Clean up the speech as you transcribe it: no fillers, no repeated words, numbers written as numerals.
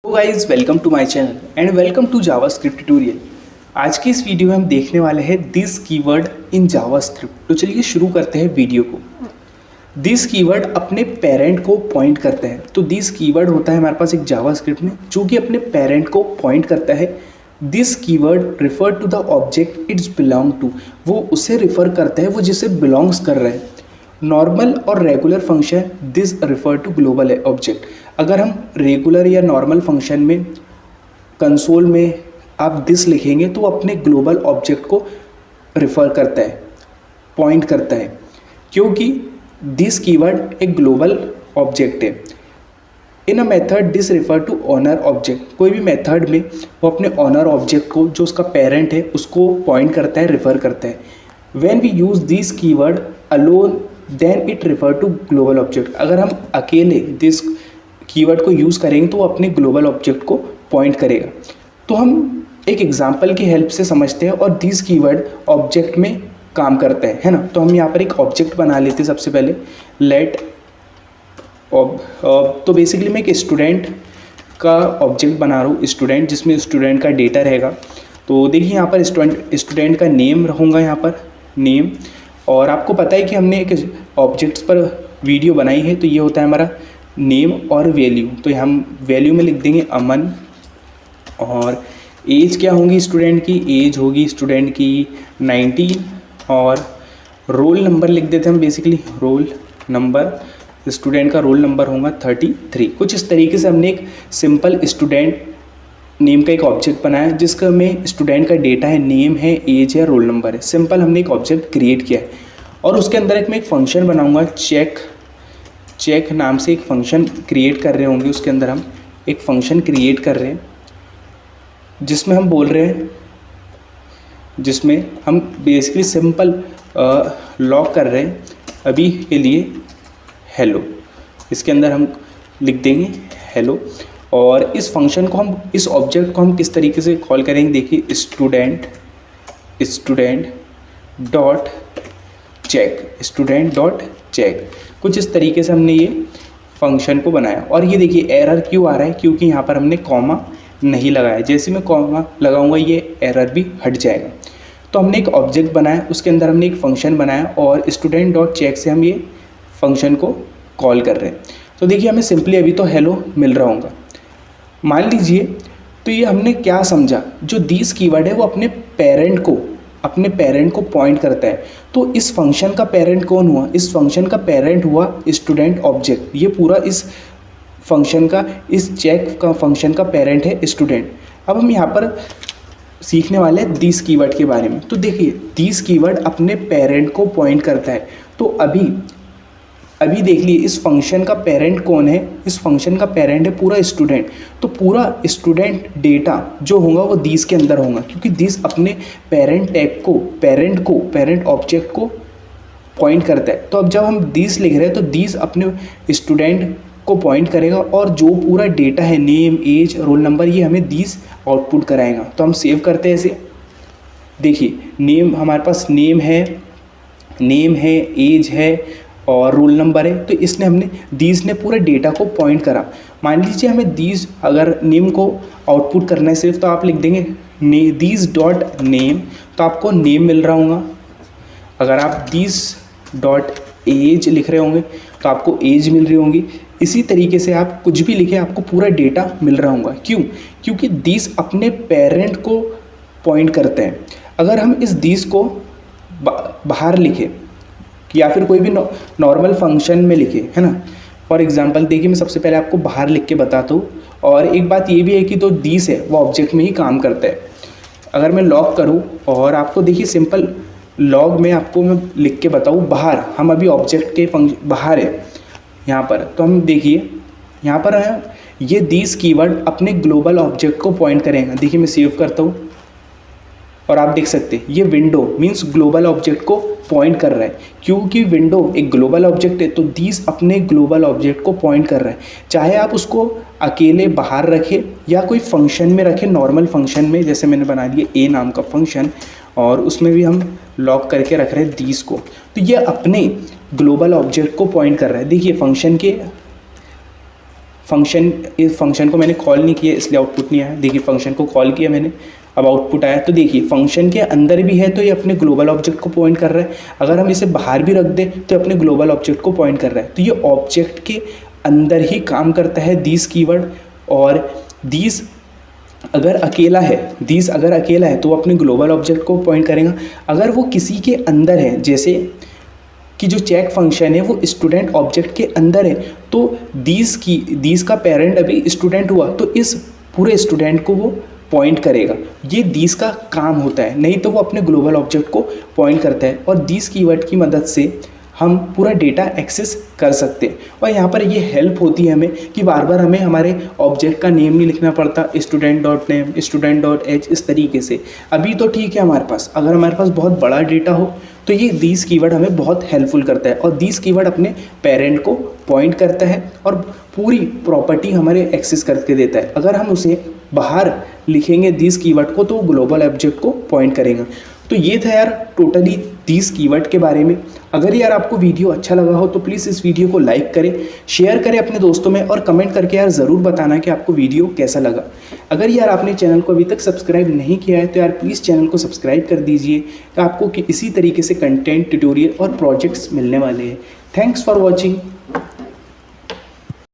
तो guys welcome to my channel and welcome to JavaScript tutorial. आज की इस वीडियो में हम देखने वाले हैं दिस कीवर्ड इन जावास्क्रिप्ट। तो चलिए शुरू करते हैं वीडियो को। दिस कीवर्ड अपने पेरेंट को पॉइंट करते हैं। तो दिस कीवर्ड होता है हमारे पास एक जावास्क्रिप्ट में जो कि अपने पेरेंट को पॉइंट करता है। This keyword refer to the object it's belong to, वो उसे रिफर करता है वो जिसे बिलोंग्स कर रहा है। नॉर्मल और regular function this refer to global object. अगर हम रेगुलर या नॉर्मल फंक्शन में कंसोल में आप दिस लिखेंगे तो अपने ग्लोबल ऑब्जेक्ट को रिफ़र करता है, पॉइंट करता है, क्योंकि दिस कीवर्ड एक ग्लोबल ऑब्जेक्ट है। In a method this refer to owner object. कोई भी मेथड में वो अपने ऑनर ऑब्जेक्ट को जो उसका पेरेंट है उसको पॉइंट करता है, रिफ़र करता है। When we use this keyword alone then it refer to global object. अगर हम अकेले दिस कीवर्ड को यूज़ करेंगे तो वो अपने ग्लोबल ऑब्जेक्ट को पॉइंट करेगा। तो हम एक एग्जांपल की हेल्प से समझते हैं और दिस कीवर्ड ऑब्जेक्ट में काम करता है ना। तो हम यहाँ पर एक ऑब्जेक्ट बना लेते हैं। सबसे पहले लेट तो बेसिकली मैं एक स्टूडेंट का ऑब्जेक्ट बना रहा हूँ, स्टूडेंट, जिसमें स्टूडेंट का डेटा रहेगा। तो देखिए यहाँ पर स्टूडेंट का नेम रहूँगा, यहाँ पर नेम। और आपको पता है कि हमने एक ऑब्जेक्ट्स पर वीडियो बनाई है, तो ये होता है हमारा नेम और वैल्यू। तो हम वैल्यू में लिख देंगे अमन। और एज क्या होगी स्टूडेंट की, एज होगी स्टूडेंट की 19। और रोल नंबर लिख देते हैं हम, बेसिकली रोल नंबर, स्टूडेंट का रोल नंबर होगा 33। कुछ इस तरीके से हमने एक सिंपल स्टूडेंट नेम का एक ऑब्जेक्ट बनाया जिसका में स्टूडेंट का डेटा है, नेम है, एज है, रोल नंबर है। सिंपल हमने एक ऑब्जेक्ट क्रिएट किया है और उसके अंदर मैं एक फंक्शन बनाऊंगा, चेक नाम से एक फंक्शन क्रिएट कर रहे होंगे। उसके अंदर हम एक फंक्शन क्रिएट कर रहे हैं जिसमें हम बोल रहे हैं, जिसमें हम बेसिकली सिंपल लॉग कर रहे हैं अभी के लिए हेलो। इसके अंदर हम लिख देंगे हेलो। और इस फंक्शन को हम, इस ऑब्जेक्ट को हम किस तरीके से कॉल करेंगे, देखिए स्टूडेंट डॉट चेक। कुछ इस तरीके से हमने ये फंक्शन को बनाया। और ये देखिए एरर क्यों आ रहा है, क्योंकि यहाँ पर हमने कॉमा नहीं लगाया। जैसे मैं कॉमा लगाऊंगा ये एरर भी हट जाएगा। तो हमने एक ऑब्जेक्ट बनाया, उसके अंदर हमने एक फंक्शन बनाया और स्टूडेंट डॉट चेक से हम ये फंक्शन को कॉल कर रहे हैं। तो देखिए हमें सिंपली अभी तो हेलो मिल रहा होगा। मान लीजिए, तो ये हमने क्या समझा, जो दिस कीवर्ड है वो अपने पेरेंट को पॉइंट करता है। तो इस फंक्शन का पेरेंट कौन हुआ, इस फंक्शन का पेरेंट हुआ स्टूडेंट ऑब्जेक्ट। ये पूरा इस फंक्शन का, इस चेक का फंक्शन का पेरेंट है स्टूडेंट। अब हम यहाँ पर सीखने वाले हैं दिस कीवर्ड के बारे में। तो देखिए दिस कीवर्ड अपने पेरेंट को पॉइंट करता है। तो अभी देख लिए इस फंक्शन का पेरेंट कौन है, इस फंक्शन का पेरेंट है पूरा स्टूडेंट। तो पूरा स्टूडेंट डेटा जो होगा वो दिस के अंदर होगा, क्योंकि दिस अपने पेरेंट ऑब्जेक्ट को पॉइंट करता है। तो अब जब हम दिस लिख रहे हैं तो दिस अपने स्टूडेंट को पॉइंट करेगा और जो पूरा डेटा है, नेम, एज, रोल नंबर, ये हमें दिस आउटपुट कराएगा। तो हम सेव करते हैं इसे। देखिए नेम, हमारे पास नेम है, एज है और रोल नंबर है। तो इसने हमने दीज ने पूरे डेटा को पॉइंट करा। मान लीजिए हमें दीज, अगर नेम को आउटपुट करना है सिर्फ, तो आप लिख देंगे दीज डॉट नेम, तो आपको नेम मिल रहा होगा। अगर आप दीज डॉट एज लिख रहे होंगे तो आपको एज मिल रही होंगी। इसी तरीके से आप कुछ भी लिखें आपको पूरा डेटा मिल रहा होगा। क्यों? क्योंकि दीज अपने पेरेंट को पॉइंट करते हैं। अगर हम इस दीज को बाहर लिखें या फिर कोई भी नॉर्मल फंक्शन में लिखे, है ना। फॉर एग्जांपल देखिए मैं सबसे पहले आपको बाहर लिख के बताता हूँ। और एक बात ये भी है कि जो दिस है वो ऑब्जेक्ट में ही काम करता है। अगर मैं लॉग करूँ और आपको देखिए सिंपल लॉग में आपको मैं लिख के बताऊँ बाहर, हम अभी ऑब्जेक्ट के बाहर है यहाँ पर। तो हम देखिए यहाँ पर है ये दिस कीवर्ड अपने ग्लोबल ऑब्जेक्ट को पॉइंट करेगा। देखिए मैं सेव करता हूँ और आप देख सकते हैं ये विंडो मीन्स ग्लोबल ऑब्जेक्ट को पॉइंट कर रहा है। क्योंकि विंडो एक ग्लोबल ऑब्जेक्ट है तो दिस अपने ग्लोबल ऑब्जेक्ट को पॉइंट कर रहा है। चाहे आप उसको अकेले बाहर रखें या कोई फंक्शन में रखें, नॉर्मल फंक्शन में, जैसे मैंने बना लिया ए नाम का फंक्शन और उसमें भी हम लॉक करके रख रहे हैं दिस को। तो ये अपने ग्लोबल ऑब्जेक्ट को पॉइंट कर रहा है। देखिए फंक्शन, इस फंक्शन को मैंने कॉल नहीं किया इसलिए आउटपुट नहीं आया। देखिए फंक्शन को कॉल किया मैंने, अब आउटपुट आया। तो देखिए फंक्शन के अंदर भी है तो ये अपने ग्लोबल ऑब्जेक्ट को पॉइंट कर रहा है, अगर हम इसे बाहर भी रख दें तो अपने ग्लोबल ऑब्जेक्ट को पॉइंट कर रहा है। तो ये ऑब्जेक्ट के अंदर ही काम करता है दिस कीवर्ड। और दिस अगर अकेला है तो वो अपने ग्लोबल ऑब्जेक्ट को पॉइंट करेगा। अगर वो किसी के अंदर है, जैसे कि जो चेक फंक्शन है वो स्टूडेंट ऑब्जेक्ट के अंदर है, तो दिस का पेरेंट अभी स्टूडेंट हुआ तो इस पूरे स्टूडेंट को वो पॉइंट करेगा। ये दिस का काम होता है, नहीं तो वो अपने ग्लोबल ऑब्जेक्ट को पॉइंट करता है। और दिस कीवर्ड की मदद से हम पूरा डेटा एक्सेस कर सकते हैं। और यहाँ पर ये हेल्प होती है हमें कि बार बार हमें हमारे ऑब्जेक्ट का नेम नहीं लिखना पड़ता, student dot name, student dot H, इस तरीके से। अभी तो ठीक है हमारे पास, अगर हमारे पास बहुत बड़ा डेटा हो तो ये दिस कीवर्ड हमें बहुत हेल्पफुल करता है। और दिस कीवर्ड अपने पेरेंट को पॉइंट करता है और पूरी प्रॉपर्टी हमारे एक्सेस करके देता है। अगर हम उसे बाहर लिखेंगे दिस कीवर्ड को तो वो ग्लोबल ऑब्जेक्ट को पॉइंट करेगा। तो ये था यार टोटली दिस कीवर्ड के बारे में। अगर यार आपको वीडियो अच्छा लगा हो तो प्लीज़ इस वीडियो को लाइक करें, शेयर करें अपने दोस्तों में, और कमेंट करके यार ज़रूर बताना कि आपको वीडियो कैसा लगा। अगर यार आपने चैनल को अभी तक सब्सक्राइब नहीं किया है तो यार प्लीज़ चैनल को सब्सक्राइब कर दीजिए कि आपको इसी तरीके से कंटेंट, ट्यूटोरियल और प्रोजेक्ट्स मिलने वाले हैं। Thanks for watching.